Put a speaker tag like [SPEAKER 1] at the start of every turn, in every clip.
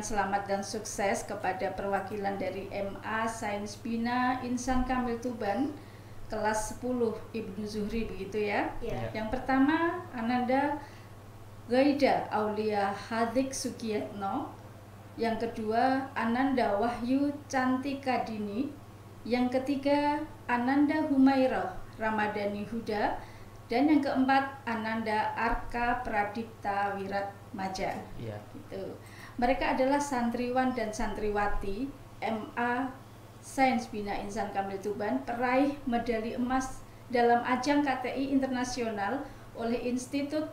[SPEAKER 1] Selamat dan sukses kepada perwakilan dari MA Sains Bina Insan Kamil Tuban kelas 10 Ibnu Zuhri, begitu ya?
[SPEAKER 2] Ya.
[SPEAKER 1] Yang pertama Ananda Gaida Aulia Hadik Sukiyatno, yang kedua Ananda Wahyu Cantika Dini, yang ketiga Ananda Humairah Ramadhani Huda, dan yang keempat Ananda Arka Pradipta Wiratmaja.
[SPEAKER 2] Iya.
[SPEAKER 1] Gitu. Mereka adalah santriwan dan santriwati MA Sains Bina Insan Kamil Tuban, peraih medali emas dalam ajang KTI internasional oleh Institut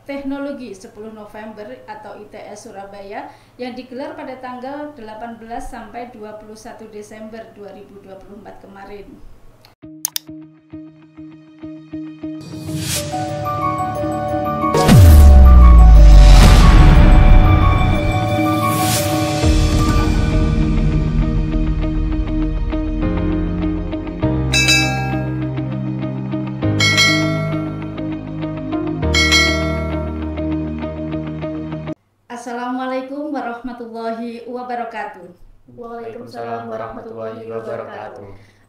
[SPEAKER 1] Teknologi 10 November atau ITS Surabaya yang digelar pada tanggal 18 sampai 21 Desember 2024 kemarin. Assalamualaikum warahmatullahi wabarakatuh.
[SPEAKER 2] Waalaikumsalam warahmatullahi wabarakatuh.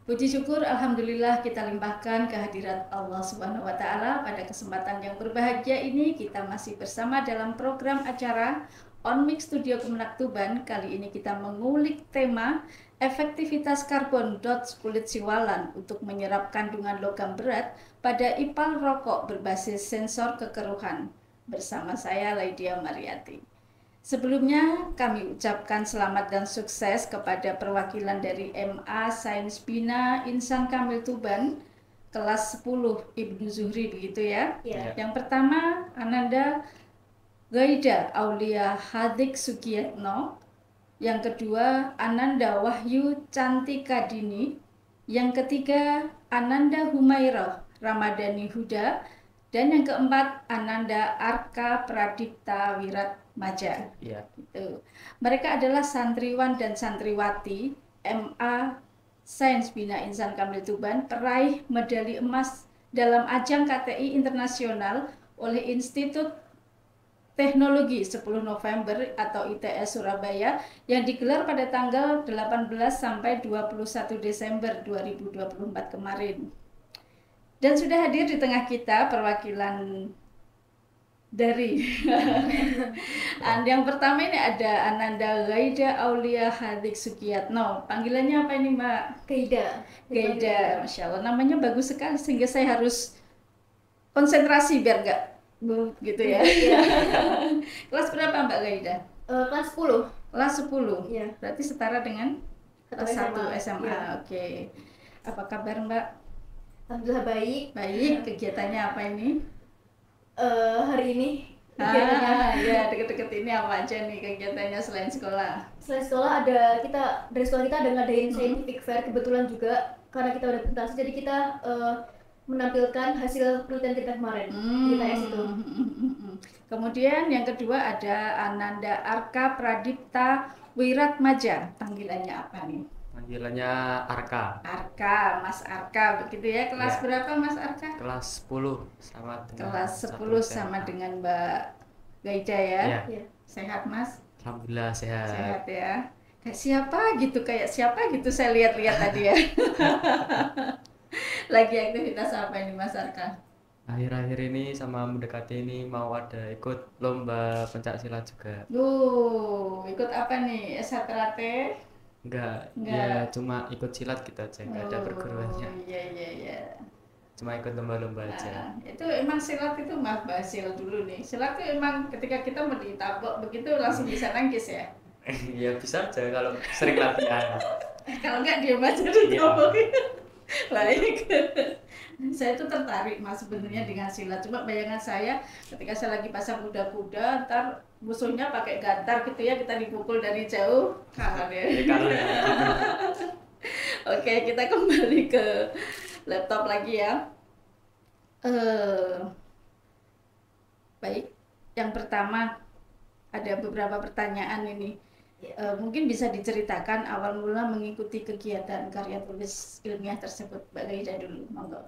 [SPEAKER 1] Puji syukur alhamdulillah kita limpahkan kehadirat Allah Subhanahu wa taala. Pada kesempatan yang berbahagia ini kita masih bersama dalam program acara On Mix Studio Kemenak Tuban. Kali ini kita mengulik tema efektivitas karbon dots kulit siwalan untuk menyerap kandungan logam berat pada ipal rokok berbasis sensor kekeruhan. Bersama saya Laidia Mariati. Sebelumnya kami ucapkan selamat dan sukses kepada perwakilan dari MA Sains Bina Insan Kamil Tuban kelas 10 Ibnu Zuhri, begitu ya?
[SPEAKER 2] Ya.
[SPEAKER 1] Yang pertama Ananda Gaida Aulia Hadik Sukiyatno, yang kedua Ananda Wahyu Cantika Dini, yang ketiga Ananda Humairah Ramadhani Huda, dan yang keempat Ananda Arka Pradipta Wiratmaja.
[SPEAKER 2] Iya.
[SPEAKER 1] Gitu. Mereka adalah santriwan dan santriwati MA Sains Bina Insan Kamil Tuban, peraih medali emas dalam ajang KTI internasional oleh Institut Teknologi 10 November atau ITS Surabaya yang digelar pada tanggal 18 sampai 21 Desember 2024 kemarin. Dan sudah hadir di tengah kita perwakilan dari yang pertama ini ada Ananda Gaida Aulia Hadik Sukiyatno. Panggilannya apa ini, Mbak? Gaida, Masya Allah, namanya bagus sekali sehingga saya harus konsentrasi biar nggak gitu ya. Kelas berapa Mbak Gaida?
[SPEAKER 3] Kelas 10.
[SPEAKER 1] Kelas 10.
[SPEAKER 3] Iya.
[SPEAKER 1] Berarti setara dengan kelas 1 SMA.
[SPEAKER 3] Iya.
[SPEAKER 1] Oke. Apa kabar Mbak?
[SPEAKER 3] Alhamdulillah baik.
[SPEAKER 1] Baik. Kegiatannya apa ini?
[SPEAKER 3] Hari ini kegiatannya
[SPEAKER 1] Ya, deket-deket ini apa aja nih kegiatannya selain sekolah?
[SPEAKER 3] selain sekolah dari sekolah kita ada ngadain scientific fair, kebetulan juga karena kita udah presentasi jadi kita menampilkan hasil penelitian kita kemarin di ITS itu.
[SPEAKER 1] Kemudian yang kedua ada Ananda Arka Pradipta Wiratmaja. Panggilannya apa nih?
[SPEAKER 2] Panggilannya Arka.
[SPEAKER 1] Arka, Mas Arka, begitu ya. Kelas
[SPEAKER 2] Ya.
[SPEAKER 1] berapa Mas Arka?
[SPEAKER 2] Kelas 10 sama dengan
[SPEAKER 1] Kelas
[SPEAKER 2] satu
[SPEAKER 1] 10
[SPEAKER 2] SMA.
[SPEAKER 1] sama dengan Mbak Gaida ya.
[SPEAKER 2] Iya.
[SPEAKER 3] Iya.
[SPEAKER 1] Sehat Mas?
[SPEAKER 2] Alhamdulillah sehat.
[SPEAKER 1] Sehat ya. Kayak siapa gitu saya lihat-lihat tadi ya. Lagi aktivitas apa ini Mas Arka?
[SPEAKER 2] Akhir-akhir ini sama mendekati ini mau ada ikut lomba pencak silat juga.
[SPEAKER 1] Ikut apa nih? S1 karate?
[SPEAKER 2] Enggak,
[SPEAKER 1] Enggak.
[SPEAKER 2] ya cuma ikut silat gitu aja, enggak ada perguruannya.
[SPEAKER 1] Iya.
[SPEAKER 2] Cuma ikut lomba-lomba aja.
[SPEAKER 1] Itu emang silat itu, maaf bahas silat dulu nih. Silat itu emang ketika kita mau ditabok begitu langsung bisa nangkis ya?
[SPEAKER 2] Ya bisa aja kalau sering latihan.
[SPEAKER 1] Kalau enggak diam aja ditabok. Baik. Saya tuh tertarik Mas sebenarnya dengan silat. Cuma bayangan saya ketika saya lagi pasang kuda-kuda, ntar musuhnya pakai gantar gitu ya, kita dipukul dari jauh, kalah deh.
[SPEAKER 2] Ya, kalau
[SPEAKER 1] Oke, kita kembali ke laptop lagi ya. Baik, yang pertama ada beberapa pertanyaan ini. Mungkin bisa diceritakan awal mula mengikuti kegiatan karya tulis ilmiah tersebut, Mbak Gaida dulu, monggo.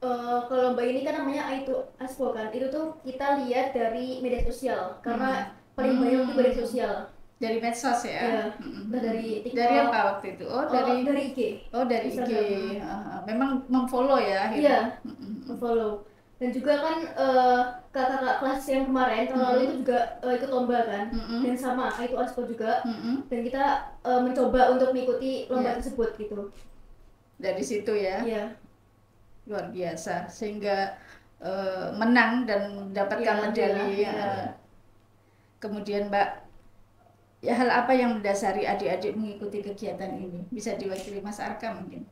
[SPEAKER 3] Kalau lomba ini kan namanya Aitu Aspo kan, itu tuh kita lihat dari media sosial karena paling banyak itu dari sosial.
[SPEAKER 1] Dari medsos ya?
[SPEAKER 3] Iya.
[SPEAKER 1] Mm-mm.
[SPEAKER 3] Nah, dari TikTok.
[SPEAKER 1] Dari apa waktu itu?
[SPEAKER 3] Dari IG.
[SPEAKER 1] Dari IG.
[SPEAKER 3] Instagram.
[SPEAKER 1] Memang memfollow ya akhirnya?
[SPEAKER 3] Iya,
[SPEAKER 1] Mm-mm.
[SPEAKER 3] follow. Dan juga kan kakak-kakak kelas yang kemarin tahun lalu itu juga ikut lomba kan.
[SPEAKER 1] Mm-mm.
[SPEAKER 3] Dan sama itu ASPO juga.
[SPEAKER 1] Mm-mm.
[SPEAKER 3] Dan kita mencoba untuk mengikuti lomba
[SPEAKER 1] Iya.
[SPEAKER 3] tersebut gitu.
[SPEAKER 1] Dari situ ya?
[SPEAKER 3] Iya.
[SPEAKER 1] Luar biasa. Sehingga menang dan mendapatkan
[SPEAKER 3] Iya,
[SPEAKER 1] medali.
[SPEAKER 3] iya.
[SPEAKER 1] Kemudian Mbak, ya hal apa yang mendasari adik-adik mengikuti kegiatan ini? Bisa diwakili Mas Arka mungkin?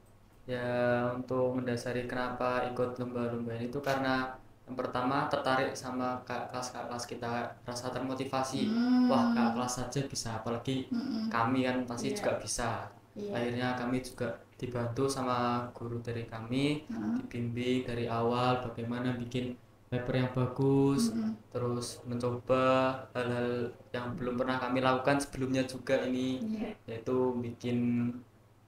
[SPEAKER 2] Ya, untuk mendasari kenapa ikut lomba-lomba ini itu karena yang pertama tertarik sama kelas kita, rasa termotivasi. Wah, kakak kelas saja bisa, apalagi kami kan pasti
[SPEAKER 1] Iya.
[SPEAKER 2] juga bisa.
[SPEAKER 1] Iya.
[SPEAKER 2] Akhirnya kami juga dibantu sama guru dari kami, dibimbing dari awal bagaimana bikin paper yang bagus, terus mencoba hal-hal yang belum pernah kami lakukan sebelumnya juga ini,
[SPEAKER 1] Iya.
[SPEAKER 2] yaitu bikin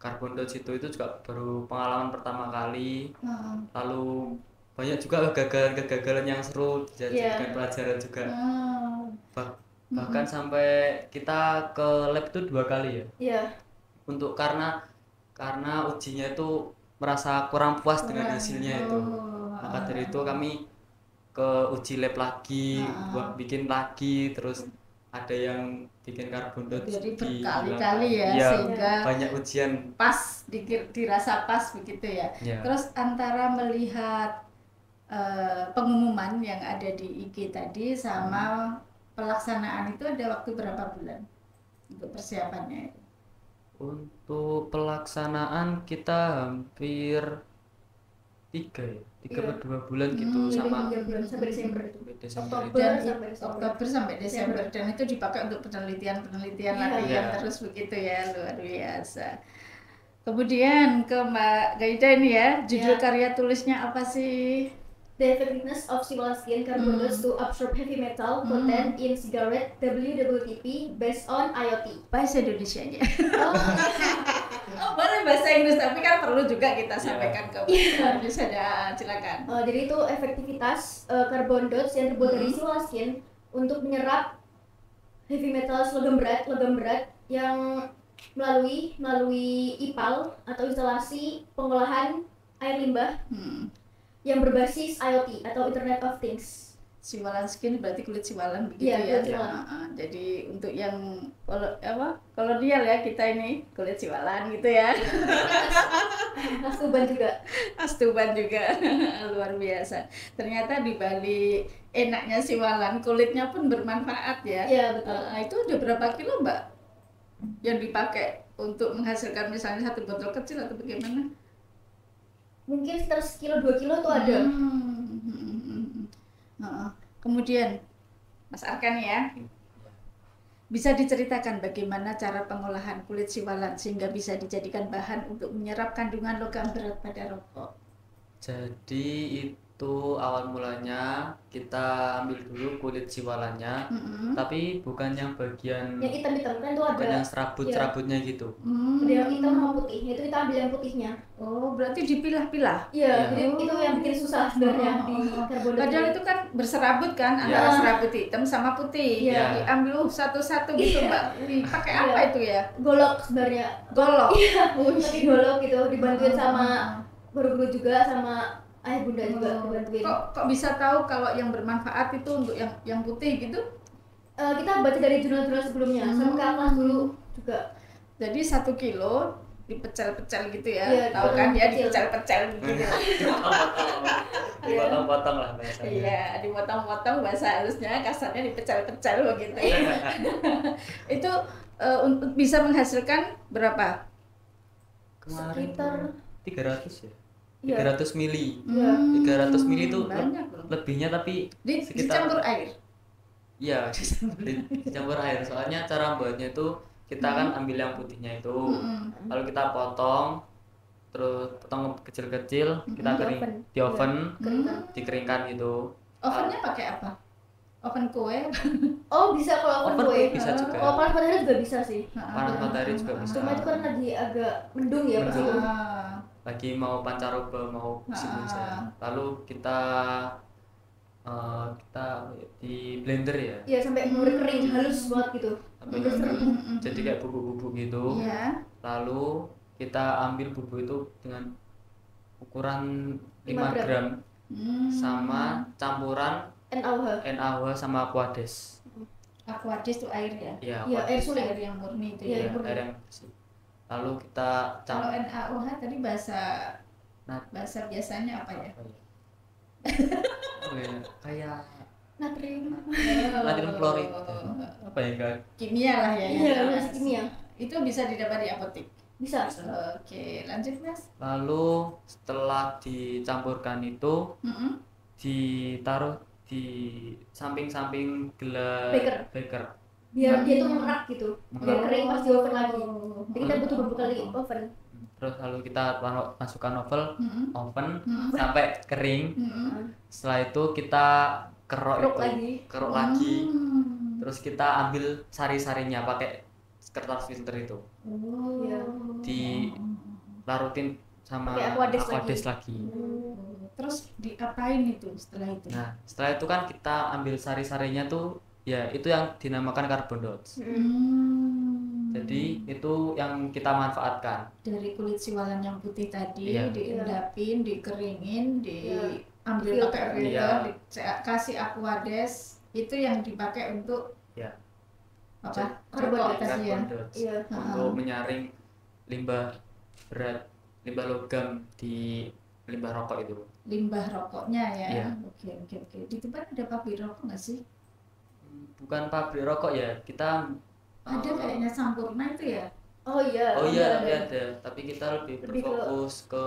[SPEAKER 2] carbon dots itu juga baru pengalaman pertama kali. Lalu banyak juga kegagalan yang seru dijadikan pelajaran juga. Bahkan sampai kita ke lab itu 2 kali ya.
[SPEAKER 3] Iya.
[SPEAKER 2] Untuk karena ujinya itu merasa kurang puas dengan hasilnya itu. Maka dari itu kami ke uji lab lagi, buat bikin lagi, terus ada yang bikin carbon dots
[SPEAKER 1] Jadi
[SPEAKER 2] di
[SPEAKER 1] berkali-kali ya,
[SPEAKER 2] iya,
[SPEAKER 1] sehingga
[SPEAKER 2] banyak ujian
[SPEAKER 1] pas dirasa pas begitu ya.
[SPEAKER 2] Iya.
[SPEAKER 1] Terus antara melihat pengumuman yang ada di IG tadi sama pelaksanaan itu ada waktu berapa bulan untuk persiapannya itu?
[SPEAKER 2] Untuk pelaksanaan kita hampir 3
[SPEAKER 3] Iya.
[SPEAKER 2] atau 2 bulan gitu
[SPEAKER 3] Lebih
[SPEAKER 2] sama
[SPEAKER 3] 3 bulan sampai Desember itu.
[SPEAKER 2] Desember itu.
[SPEAKER 3] Oktober
[SPEAKER 1] Dan
[SPEAKER 3] sampai Desember.
[SPEAKER 1] Oktober sampai Desember, dan itu dipakai untuk penelitian
[SPEAKER 3] Iya.
[SPEAKER 1] latihan
[SPEAKER 2] Iya.
[SPEAKER 1] terus begitu ya, luar biasa. Kemudian ke Mbak Gaida ini ya, judul
[SPEAKER 3] Iya.
[SPEAKER 1] karya tulisnya apa sih?
[SPEAKER 3] The effectiveness of civil skin carbon dots to absorb heavy metal content in cigarette WWTP based on IoT.
[SPEAKER 1] Bahasa Indonesianya.
[SPEAKER 3] Oh,
[SPEAKER 1] Oh, boleh bahasa Inggris, tapi kan perlu juga kita
[SPEAKER 2] Iya.
[SPEAKER 1] sampaikan ke bahasa Indonesia. Silakan.
[SPEAKER 3] jadi itu efektivitas carbon dots yang terbuat dari civil skin untuk menyerap heavy metal logam berat yang melalui IPAL atau instalasi pengolahan air limbah yang berbasis IoT atau Internet of Things.
[SPEAKER 1] Siwalan skin berarti kulit siwalan begitu
[SPEAKER 3] Iya,
[SPEAKER 1] ya.
[SPEAKER 3] kulit siwalan.
[SPEAKER 1] Jadi untuk yang kolonial ya, kita ini kulit siwalan gitu ya.
[SPEAKER 3] Astuban juga.
[SPEAKER 1] Astuban juga. Luar biasa. Ternyata di balik enaknya siwalan, kulitnya pun bermanfaat ya.
[SPEAKER 3] Iya, betul.
[SPEAKER 1] Itu udah berapa kilo Mbak yang dipakai untuk menghasilkan misalnya 1 botol kecil atau bagaimana?
[SPEAKER 3] Mungkin sekitar sekilo 2 kilo tuh ada.
[SPEAKER 1] Kemudian Mas Arkan ya, bisa diceritakan bagaimana cara pengolahan kulit siwalan sehingga bisa dijadikan bahan untuk menyerap kandungan logam berat pada rokok.
[SPEAKER 2] Jadi itu awal mulanya kita ambil dulu kulit siwalannya, tapi bukan yang bagian
[SPEAKER 3] Yang hitam-hitam kan tuh
[SPEAKER 2] bukan
[SPEAKER 3] ada.
[SPEAKER 2] yang serabut-serabutnya gitu.
[SPEAKER 3] Ada yang hitam sama putih. Itu kita ambil yang putihnya.
[SPEAKER 1] Oh, berarti dipilah-pilah.
[SPEAKER 3] Iya,
[SPEAKER 2] Iya.
[SPEAKER 3] jadi itu yang bikin susah sebenarnya di carbon dots.
[SPEAKER 1] Padahal itu kan berserabut kan,
[SPEAKER 2] Iya.
[SPEAKER 1] antara serabut hitam sama putih.
[SPEAKER 3] Iya.
[SPEAKER 1] Diambil satu-satu gitu Mbak. Wih, pakai
[SPEAKER 3] Iya.
[SPEAKER 1] apa itu ya?
[SPEAKER 3] golok sebenarnya.
[SPEAKER 1] Golok.
[SPEAKER 3] Iya, pakai golok gitu, dibantuin sama guru-guru juga, sama ayah bunda juga dibantuin.
[SPEAKER 1] Kok bisa tahu kalau yang bermanfaat itu untuk yang putih gitu?
[SPEAKER 3] Kita baca dari jurnal-jurnal sebelumnya, sama kakak kelas dulu juga.
[SPEAKER 1] Jadi 1 kilo dipecel-pecel gitu ya,
[SPEAKER 3] Iya,
[SPEAKER 1] tahu kan ya,
[SPEAKER 3] dipecel.
[SPEAKER 1] dipecel-pecel gitu.
[SPEAKER 2] Dipotong-potong lah bahasanya.
[SPEAKER 1] Iya, dipotong-potong, bahasa halusnya kasarnya dipecel-pecel begitu ya. Itu untuk bisa menghasilkan berapa?
[SPEAKER 2] Kemarin
[SPEAKER 3] Sekitar
[SPEAKER 2] 300 ya.
[SPEAKER 3] Iya.
[SPEAKER 2] 300 mili.
[SPEAKER 3] Iya.
[SPEAKER 2] 300 mili itu
[SPEAKER 1] banyak loh.
[SPEAKER 2] lebihnya tapi
[SPEAKER 1] Dicampur air.
[SPEAKER 2] iya dicampur air. Soalnya cara buatnya itu kita kan ambil yang putihnya itu, lalu kita potong, terus potong kecil-kecil, kita kering
[SPEAKER 3] oven.
[SPEAKER 2] di oven,
[SPEAKER 3] Keringkan.
[SPEAKER 2] dikeringkan gitu.
[SPEAKER 1] Ovennya pakai apa? Oven kue.
[SPEAKER 3] Oh, bisa kalau
[SPEAKER 2] Oven
[SPEAKER 3] oven kue.
[SPEAKER 2] bisa juga.
[SPEAKER 3] Kalau panas matahari juga bisa sih.
[SPEAKER 2] Panas matahari juga bisa.
[SPEAKER 3] Cuma itu kan lagi agak mendung ya pas itu.
[SPEAKER 1] Ah,
[SPEAKER 2] Lagi mau pancaroba mau musim hujan. Lalu kita kita di blender ya.
[SPEAKER 3] Iya, sampai bener kering halus banget gitu.
[SPEAKER 2] Sampai kering. Jadi kayak bubuk-bubuk gitu.
[SPEAKER 1] Iya.
[SPEAKER 2] Lalu kita ambil bubuk itu dengan ukuran 5 gram sama campuran NaOH sama Aquades.
[SPEAKER 1] Aquades itu air ya?
[SPEAKER 2] Iya,
[SPEAKER 3] Iya, air sulit.
[SPEAKER 1] Air yang murni itu
[SPEAKER 3] Iya,
[SPEAKER 1] ya.
[SPEAKER 2] air yang bersih. Lalu kita
[SPEAKER 1] Kalau NaOH tadi bahasa biasanya apa ya?
[SPEAKER 2] Kayak
[SPEAKER 3] natrium
[SPEAKER 2] klorid. Apa ya enggak?
[SPEAKER 1] Kimia lah ya.
[SPEAKER 3] Iya, masih kimia.
[SPEAKER 1] Itu bisa didapat di apotek.
[SPEAKER 3] Bisa.
[SPEAKER 1] Oke, lanjut Mas.
[SPEAKER 2] Lalu setelah dicampurkan itu ditaruh di samping-samping gelas beker.
[SPEAKER 3] Biar dia tuh mengerak gitu. Biar kering pas di oven lagi. Jadi kita butuh beberapa kali oven.
[SPEAKER 2] Terus lalu kita masukkan oven sampai kering. Setelah itu kita kerok lagi. Terus kita ambil sari-sarinya pakai kertas filter itu. Dilarutin sama Aquades lagi.
[SPEAKER 1] Terus diapain itu setelah itu?
[SPEAKER 2] Nah, setelah itu kan kita ambil sari-sarinya tuh, ya itu yang dinamakan carbon dots. Jadi itu yang kita manfaatkan.
[SPEAKER 1] Dari kulit siwalan yang putih tadi, diendapin, dikeringin, diambil pakai filter, dikasih Aquades, itu yang dipakai untuk apa?
[SPEAKER 3] Carbon
[SPEAKER 2] dots. Untuk menyaring limbah berat, limbah logam di limbah rokok itu.
[SPEAKER 1] Limbah rokoknya ya.
[SPEAKER 2] Iya.
[SPEAKER 1] Oke. Di tempat ada pabrik rokok nggak sih?
[SPEAKER 2] Bukan pabrik rokok ya, kita
[SPEAKER 1] ada kayaknya Sampurna itu ya.
[SPEAKER 3] Oh iya,
[SPEAKER 2] tapi ada. Tapi kita lebih berfokus ke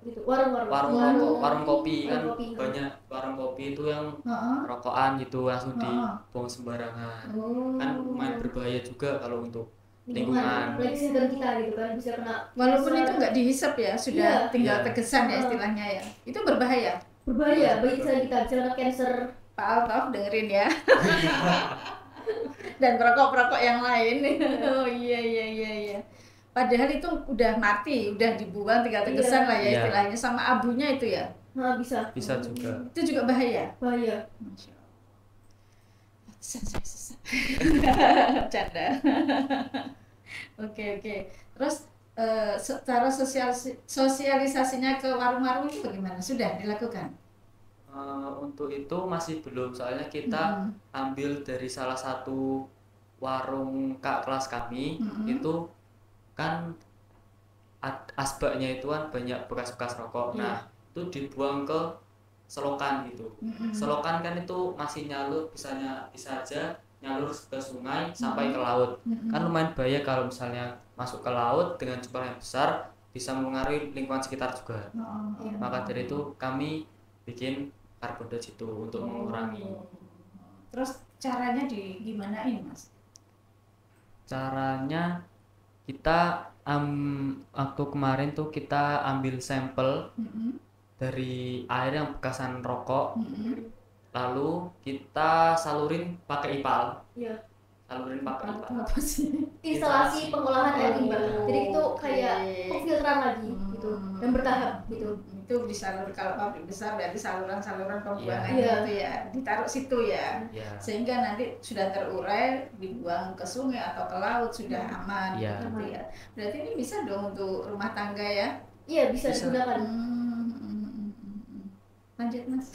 [SPEAKER 3] gitu.
[SPEAKER 2] warung kopi kan. Banyak warung kopi itu yang rokokan gitu langsung dibuang sembarangan. Kan lumayan berbahaya juga kalau untuk lingkungan.
[SPEAKER 3] Lingkungan kita gitu kan bisa kena.
[SPEAKER 1] Walaupun itu nggak dihisap ya, sudah tinggal tegesan ya istilahnya ya. Itu berbahaya.
[SPEAKER 3] Berbahaya bagi kesehatan kita, bisa kena cancer.
[SPEAKER 1] Pak Altaf dengerin ya. Dan perokok-perokok yang lain. Oh iya. Padahal itu udah mati, udah dibuang, tinggal tegesan lah ya istilahnya, sama abunya itu ya.
[SPEAKER 3] Nah, bisa
[SPEAKER 2] juga.
[SPEAKER 1] Itu juga bahaya.
[SPEAKER 3] Masya
[SPEAKER 1] Allah. Susah. Canda. Oke. Terus secara sosialisasinya ke warung-warung itu bagaimana? Sudah dilakukan?
[SPEAKER 2] Untuk itu masih belum, soalnya kita ambil dari salah satu warung kelas kami. Itu kan asbaknya itu kan banyak bekas-bekas rokok. Nah, itu dibuang ke selokan gitu. Selokan kan itu masih nyalur, bisa aja nyalur ke sungai sampai ke laut. Kan lumayan bahaya kalau misalnya masuk ke laut dengan jumlah yang besar, bisa mengaruhi lingkungan sekitar juga. Maka dari itu kami bikin carbon dots itu untuk mengurangi.
[SPEAKER 1] Terus caranya gimanain Mas?
[SPEAKER 2] Caranya kita waktu kemarin tuh kita ambil sampel dari air yang bekasan rokok, lalu kita salurin pakai ipal. Salurin pakai ipal.
[SPEAKER 1] Apa sih?
[SPEAKER 3] Instalasi pengolahan air limbah. Jadi itu kayak pemfilteran lagi gitu dan bertahap gitu.
[SPEAKER 1] Itu disalur, kalau pabrik besar berarti saluran pembuangannya itu ya ditaruh situ ya. Sehingga nanti sudah terurai dibuang ke sungai atau ke laut sudah aman gitu ya. Berarti ini bisa dong untuk rumah tangga ya?
[SPEAKER 3] Iya, bisa digunakan.
[SPEAKER 1] Lanjut Mas.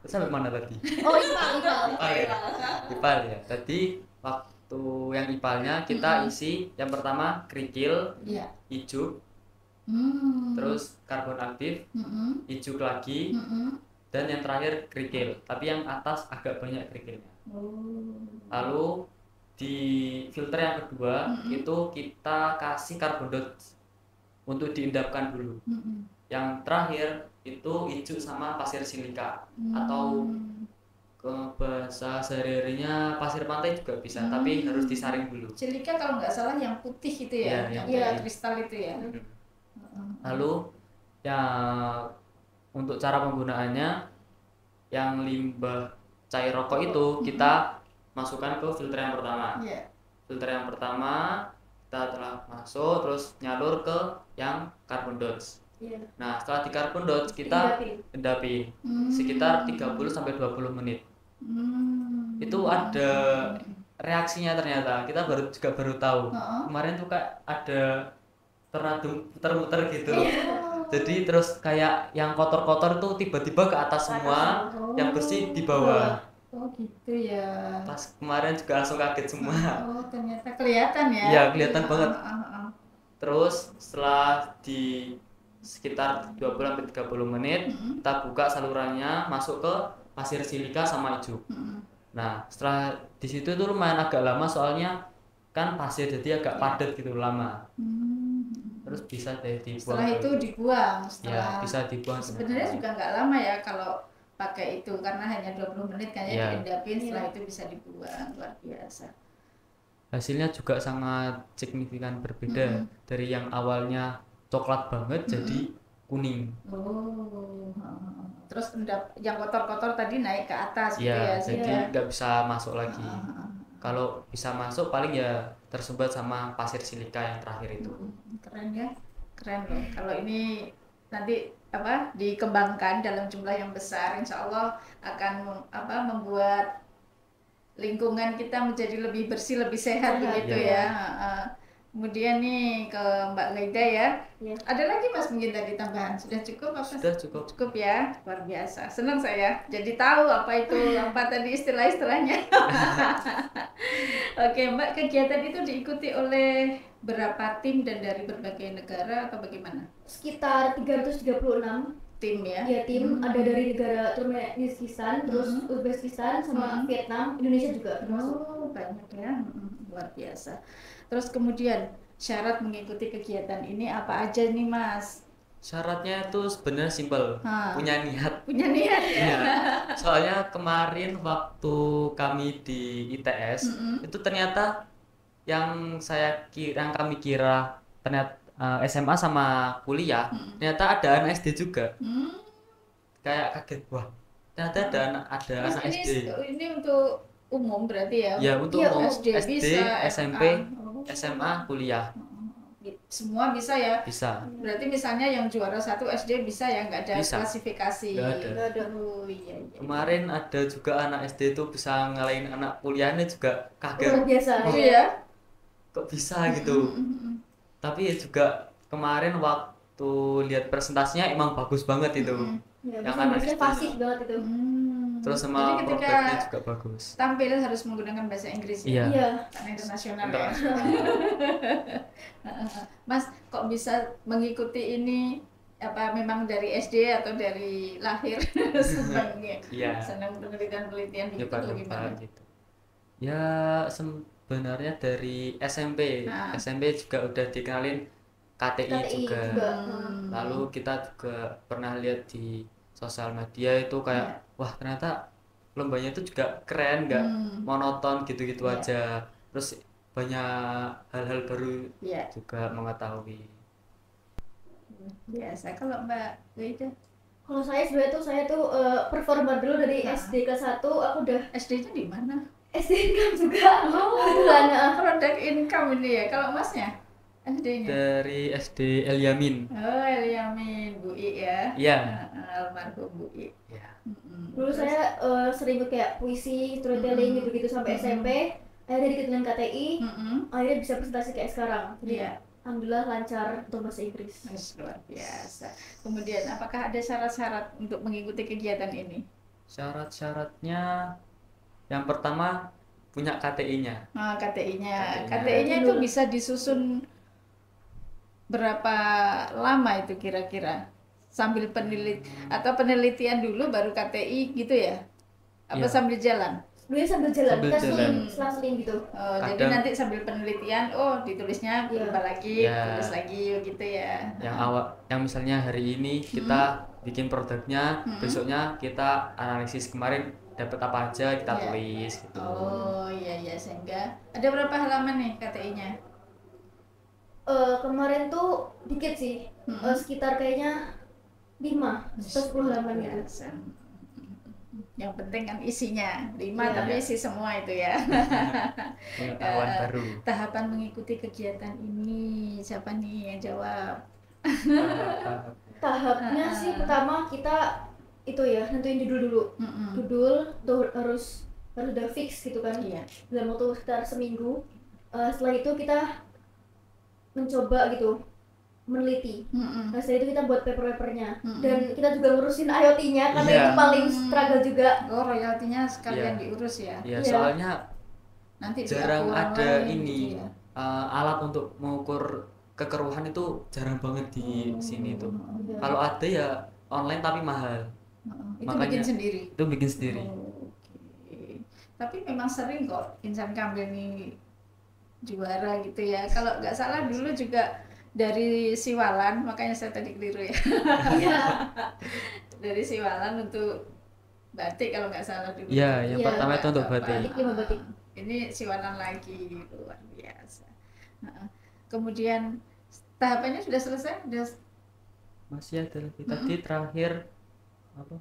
[SPEAKER 2] Sampai mana tadi?
[SPEAKER 3] Oh,
[SPEAKER 2] ipal ya. Tadi waktu yang ipalnya kita isi yang pertama kerikil, ijuk, terus karbon aktif, ijuk lagi, dan yang terakhir kerikil. Tapi yang atas agak banyak kerikilnya. Lalu di filter yang kedua itu kita kasih karbon dots untuk diendapkan dulu. Yang terakhir itu ijuk sama pasir silika atau ke bahasa sehari-harinya pasir pantai juga bisa, tapi harus disaring dulu.
[SPEAKER 1] Silika kalau nggak salah yang putih itu ya, yang kristal itu ya.
[SPEAKER 2] Lalu ya untuk cara penggunaannya, yang limbah cair rokok itu kita masukkan ke filter yang pertama. Filter yang pertama kita telah masuk, terus nyalur ke yang carbon dots. Nah, setelah di carbon dot kita endapin sekitar 30 sampai 20 menit. Itu ada reaksinya ternyata. Kita baru tahu. Kemarin tuh kayak ada muter-muter gitu. Jadi terus kayak yang kotor-kotor tuh tiba-tiba ke atas semua, yang bersih di bawah.
[SPEAKER 1] Oh gitu ya.
[SPEAKER 2] Pas kemarin juga langsung kaget semua.
[SPEAKER 1] Oh ternyata kelihatan ya.
[SPEAKER 2] Iya, kelihatan banget. Terus setelah di sekitar 20-30 menit kita buka salurannya masuk ke pasir silika sama ijuk. Nah setelah di situ tuh lumayan agak lama soalnya kan pasir jadi agak padat gitu lama. Terus bisa deh dibuang.
[SPEAKER 1] Setelah itu dibuang.
[SPEAKER 2] Ya bisa dibuang.
[SPEAKER 1] Sebenarnya juga nggak lama ya kalau pakai itu karena hanya 20 menit kan ya diendapin, setelah itu bisa dibuang. Luar biasa. Hasilnya
[SPEAKER 2] juga sangat signifikan berbeda dari yang awalnya coklat banget jadi kuning.
[SPEAKER 1] Oh, terus yang kotor-kotor tadi naik ke atas gitu
[SPEAKER 2] ya.
[SPEAKER 1] Jadi
[SPEAKER 2] nggak bisa masuk lagi. Kalau bisa masuk paling ya tersumbat sama pasir silika yang terakhir itu.
[SPEAKER 1] Keren ya, keren loh. Kalau ini nanti dikembangkan dalam jumlah yang besar, insya Allah akan membuat lingkungan kita menjadi lebih bersih, lebih sehat begitu ya. Kemudian nih ke Mbak Leida ya. Ada lagi Mas mungkin tadi tambahan? Sudah cukup apa?
[SPEAKER 2] Sudah cukup.
[SPEAKER 1] Cukup ya, luar biasa. Senang saya. Jadi tahu apa itu apa tadi istilah-istilahnya. Oke Mbak, kegiatan itu diikuti oleh berapa tim dan dari berbagai negara atau bagaimana?
[SPEAKER 3] Sekitar 336
[SPEAKER 1] tim ya?
[SPEAKER 3] Ya tim, ada dari negara Turkmenistan, terus Uzbekistan sama Vietnam, Indonesia juga termasuk.
[SPEAKER 1] Oh banyak ya, luar biasa. Terus kemudian syarat mengikuti kegiatan ini apa aja nih Mas?
[SPEAKER 2] Syaratnya itu sebenarnya simpel, punya niat.
[SPEAKER 1] Punya niat ya.
[SPEAKER 2] Soalnya kemarin waktu kami di ITS itu ternyata yang kami kira ternyata SMA sama kuliah ternyata ada anak SD juga. Kayak kaget, wah ternyata ada anak SD.
[SPEAKER 1] Ini untuk umum berarti ya?
[SPEAKER 2] Ya untuk umum, SD
[SPEAKER 1] bisa,
[SPEAKER 2] SMP, SMA, kuliah.
[SPEAKER 1] Semua bisa ya?
[SPEAKER 2] Bisa.
[SPEAKER 1] Berarti misalnya yang juara 1 SD bisa ya, nggak ada klasifikasi?
[SPEAKER 2] Nggak ada.
[SPEAKER 1] Oh, iya.
[SPEAKER 2] Kemarin ada juga anak SD itu bisa ngalahin anak kuliahnya juga kaget.
[SPEAKER 3] Luar biasa
[SPEAKER 1] ya?
[SPEAKER 2] Kok bisa gitu? Tapi juga kemarin waktu lihat presentasinya emang bagus banget itu.
[SPEAKER 3] Yang anak SD fasih banget itu.
[SPEAKER 2] Terus sama produknya juga bagus.
[SPEAKER 1] Tampil harus menggunakan bahasa Inggris
[SPEAKER 2] ya?
[SPEAKER 3] Iya.
[SPEAKER 1] Karena internasional ya. Mas, kok bisa mengikuti ini? Apa memang dari SD atau dari lahir senang ya? Senang penelitian begitu atau gimana?
[SPEAKER 2] Gitu. Ya sebenarnya dari SMP. SMP juga udah dikenalin KTI juga. Lalu kita juga pernah lihat di sosial media itu kayak wah ternyata lombanya itu juga keren, nggak monoton gitu-gitu aja, terus banyak hal-hal baru juga mengetahui.
[SPEAKER 1] Biasa. Kalau Mbak Leida?
[SPEAKER 3] Kalau saya tuh performer dulu dari SD kelas 1, aku udah
[SPEAKER 1] SD-nya di mana?
[SPEAKER 3] SD income juga.
[SPEAKER 1] Produk income ini ya. Kalau Masnya? SD-nya?
[SPEAKER 2] Dari SD El Yamin.
[SPEAKER 1] Oh, El Yamin, Bu I ya?
[SPEAKER 2] Iya.
[SPEAKER 1] Almarhum Bu I.
[SPEAKER 2] Iya.
[SPEAKER 3] Dulu saya sering kayak puisi, storytelling gitu-gitu sampai SMP. Akhirnya dikit dengan KTI, akhirnya bisa presentasi kayak sekarang. Jadi alhamdulillah lancar untuk bahasa Inggris.
[SPEAKER 1] Luar biasa. Kemudian apakah ada syarat-syarat untuk mengikuti kegiatan ini?
[SPEAKER 2] Syarat-syaratnya yang pertama punya KTI-nya.
[SPEAKER 1] KTI-nya itu bisa disusun berapa lama itu kira-kira? Sambil penelitian dulu baru KTI gitu ya? Apa sambil jalan?
[SPEAKER 3] Dulu sambil jalan, kita selang-seling gitu.
[SPEAKER 1] Jadi nanti sambil penelitian, ditulisnya berubah lagi, tulis lagi gitu ya.
[SPEAKER 2] Yang misalnya hari ini kita bikin produknya, besoknya kita analisis kemarin dapat apa aja kita tulis gitu.
[SPEAKER 1] Oh iya sehingga ada berapa halaman nih KTI-nya?
[SPEAKER 3] Kemarin tuh dikit sih, sekitar kayaknya 5-10 halaman gitu.
[SPEAKER 1] Yang penting kan isinya 5 tapi isi semua itu ya.
[SPEAKER 2] Pengetahuan baru.
[SPEAKER 1] Tahapan mengikuti kegiatan ini siapa nih yang jawab?
[SPEAKER 3] Tahapnya sih pertama kita itu ya nentuin judul dulu. Judul tuh harus udah fix gitu kan.
[SPEAKER 1] Iya.
[SPEAKER 3] Dalam waktu sekitar seminggu. Setelah itu kita mencoba gitu meneliti. Nah setelah itu kita buat paper-papernya dan kita juga ngurusin IoT-nya karena itu paling struggle juga.
[SPEAKER 1] Oh, royaltinya sekalian diurus ya.
[SPEAKER 2] Iya, soalnya
[SPEAKER 1] nanti
[SPEAKER 2] jarang ada
[SPEAKER 1] lain,
[SPEAKER 2] ini
[SPEAKER 1] gitu ya.
[SPEAKER 2] Alat untuk mengukur kekeruhan itu jarang banget di sini tuh. Kalau ada ya online tapi mahal.
[SPEAKER 1] Itu
[SPEAKER 2] Makanya
[SPEAKER 1] bikin sendiri.
[SPEAKER 2] Itu bikin sendiri.
[SPEAKER 1] Oke. Tapi memang sering kok Insan Kambil ini juara gitu ya. Kalau nggak salah dulu juga dari Siwalan, makanya saya tadi keliru ya. Dari Siwalan untuk batik kalau nggak salah dulu.
[SPEAKER 2] Iya, yang pertama itu untuk batik.
[SPEAKER 3] Batik.
[SPEAKER 1] Ini Siwalan lagi, luar biasa. Kemudian tahapannya sudah selesai?
[SPEAKER 2] Masih ada lagi tadi terakhir apa?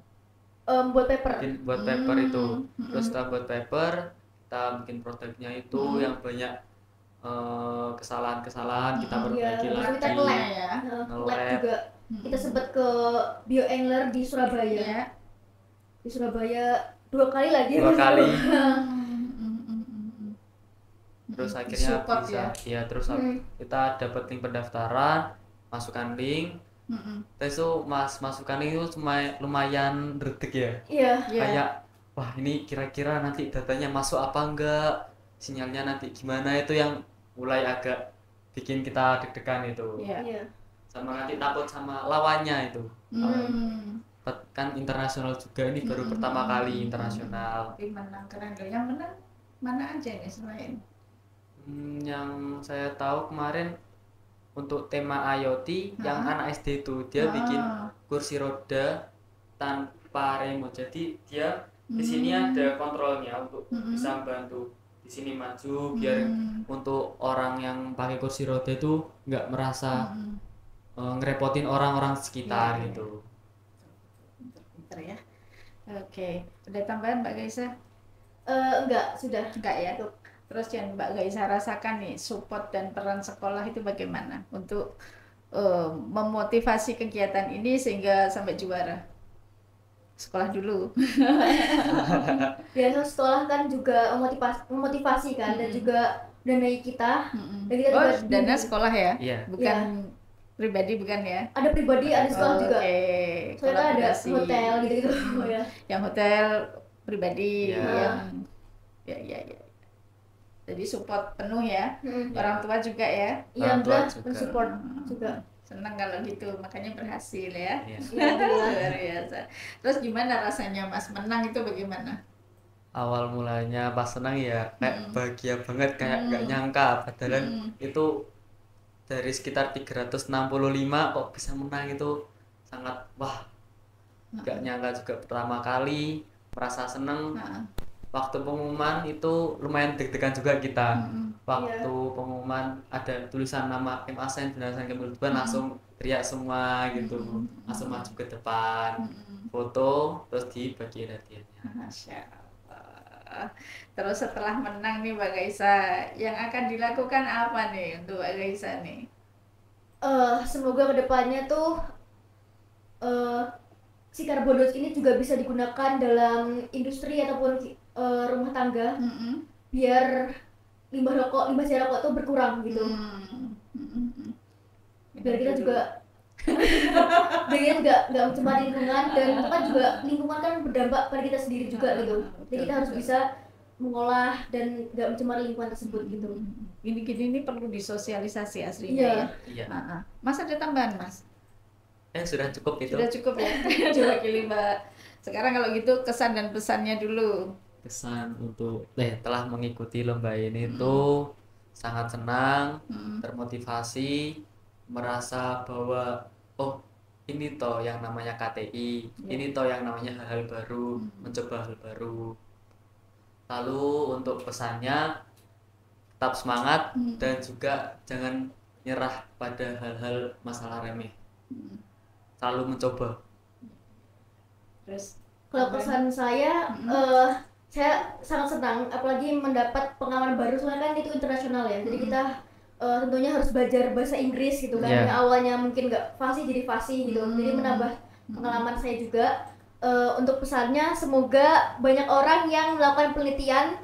[SPEAKER 3] Buat paper.
[SPEAKER 2] Buat paper itu. Terus setelah buat paper, kita bikin produknya itu yang banyak kesalahan-kesalahan kita perbaiki lagi.
[SPEAKER 3] Kita nge-lab ya. Nge-lab juga. Kita sempat ke BioAngler di Surabaya. Di Surabaya 2 kali lagi.
[SPEAKER 2] 2 kali. Terus akhirnya
[SPEAKER 1] support
[SPEAKER 2] bisa ya terus kita dapat link pendaftaran, masukkan link. Terus itu masukkan link itu lumayan redek ya.
[SPEAKER 3] Iya.
[SPEAKER 2] Kayak wah ini kira-kira nanti datanya masuk apa enggak, sinyalnya nanti gimana, itu yang mulai agak bikin kita deg-degan itu.
[SPEAKER 3] Iya.
[SPEAKER 2] Sama nanti takut sama lawannya itu. Kan internasional juga, ini baru pertama kali internasional.
[SPEAKER 1] Tapi menang, keren. Yang menang mana aja nih selain?
[SPEAKER 2] Yang saya tahu kemarin untuk tema IoT yang anak SD itu dia bikin kursi roda tanpa remote. Jadi dia di sini ada kontrolnya untuk bisa membantu di sini maju biar untuk orang yang pakai kursi roda itu nggak merasa ngerepotin orang-orang sekitar gitu.
[SPEAKER 1] Pinter ya. Oke, ada tambahan Mbak Gaisa?
[SPEAKER 3] Enggak, sudah.
[SPEAKER 1] Enggak ya. Terus yang Mbak Gaisa rasakan nih, support dan peran sekolah itu bagaimana untuk memotivasi kegiatan ini sehingga sampai juara? Sekolah dulu.
[SPEAKER 3] Biasa sekolah kan juga memotivasi kan dan juga danai kita. Dan kita juga
[SPEAKER 1] dana sekolah ya?
[SPEAKER 2] Iya.
[SPEAKER 1] Bukan pribadi, bukan ya?
[SPEAKER 3] Ada pribadi, ada sekolah juga. Soalnya ada hotel gitu-gitu.
[SPEAKER 1] Yang hotel pribadi,
[SPEAKER 2] ya.
[SPEAKER 1] Ya. Jadi support penuh ya, orang tua juga ya.
[SPEAKER 3] Iya, support juga.
[SPEAKER 1] Senang kalau gitu, makanya berhasil ya.
[SPEAKER 3] Luar
[SPEAKER 1] biasa. Terus gimana rasanya Mas menang itu bagaimana?
[SPEAKER 2] Awal mulanya pas senang ya kayak bahagia banget, kayak nggak nyangka padahal itu dari sekitar 365 kok bisa menang, itu sangat wah, nggak nyangka juga, pertama kali merasa seneng. Waktu pengumuman itu lumayan deg-degan juga kita. Waktu pengumuman ada tulisan nama MA Sains Insan Kambil Tuban, langsung teriak semua gitu, langsung maju ke depan, foto, terus dibagi hadiahnya.
[SPEAKER 1] Masya Allah. Terus setelah menang nih Mbak Gaisa, yang akan dilakukan apa nih untuk Mbak Gaisa nih?
[SPEAKER 3] Semoga kedepannya tuh si karbondos ini juga bisa digunakan dalam industri ataupun rumah tangga, biar limbah jarak rokok tuh berkurang gitu. Biar kita juga nggak mencemari lingkungan, dan itu kan juga lingkungan kan berdampak pada kita sendiri juga gitu. Jadi kita harus bisa mengolah dan nggak mencemari lingkungan tersebut gitu.
[SPEAKER 1] Gini-gini ini perlu disosialisasi aslinya
[SPEAKER 2] ya.
[SPEAKER 1] Mas ada tambahan Mas?
[SPEAKER 2] Sudah cukup itu.
[SPEAKER 1] Sudah cukup ya. Diwakili Mbak. Sekarang kalau gitu kesan dan pesannya dulu.
[SPEAKER 2] Kesan untuk telah mengikuti lomba ini tuh sangat senang, termotivasi, merasa bahwa oh ini toh yang namanya KTI, ini toh yang namanya hal-hal baru, mencoba hal baru. Lalu untuk pesannya tetap semangat dan juga jangan nyerah pada hal-hal masalah remeh. Selalu mencoba.
[SPEAKER 3] Terus kalau pesan saya sangat senang apalagi mendapat pengalaman baru, soalnya kan itu internasional ya. Jadi kita tentunya harus belajar bahasa Inggris gitu kan. Yang awalnya mungkin nggak fasih jadi fasih gitu. Jadi menambah pengalaman saya juga. Untuk pesannya, semoga banyak orang yang melakukan penelitian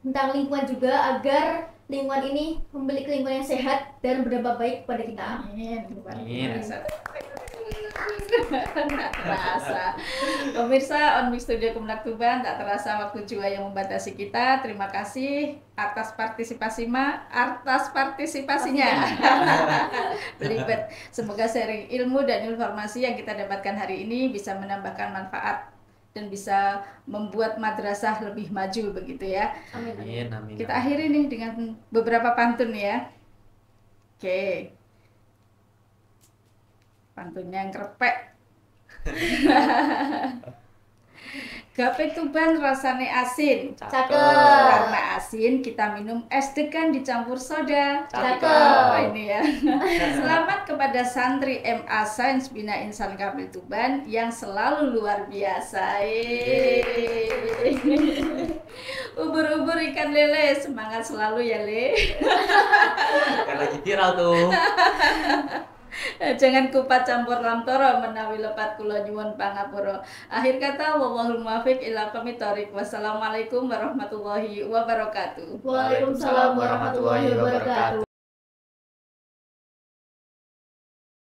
[SPEAKER 3] tentang lingkungan juga, agar lingkungan ini memiliki lingkungan yang sehat dan berdampak baik kepada kita.
[SPEAKER 1] Amin. Tak terasa. Pemirsa On Mix Studio Kemenak Tuban, tak terasa waktu juga yang membatasi kita. Terima kasih atas partisipasinya. Belibet. Semoga sharing ilmu dan informasi yang kita dapatkan hari ini bisa menambahkan manfaat dan bisa membuat madrasah lebih maju begitu ya.
[SPEAKER 3] Amin.
[SPEAKER 2] Amin.
[SPEAKER 1] Kita akhiri nih dengan beberapa pantun ya. Oke. Pantunnya yang krepek. Gape Tuban rasane asin.
[SPEAKER 3] Cakep.
[SPEAKER 1] Karena asin kita minum es degan dicampur soda.
[SPEAKER 3] Cakep.
[SPEAKER 1] Ini ya. Selamat kepada santri MA Sains Bina Insan Kamil Tuban yang selalu luar biasa. Ubur-ubur ikan lele, semangat selalu ya Le.
[SPEAKER 2] Kan lagi viral tuh.
[SPEAKER 1] Jangan kupat campur lamtoro menawi lepat kula nyuwun pangapura. Akhir kata wallahul muwaffiq ila aqwamit thoriq. Wassalamualaikum warahmatullahi wabarakatuh.
[SPEAKER 3] Waalaikumsalam warahmatullahi wabarakatuh.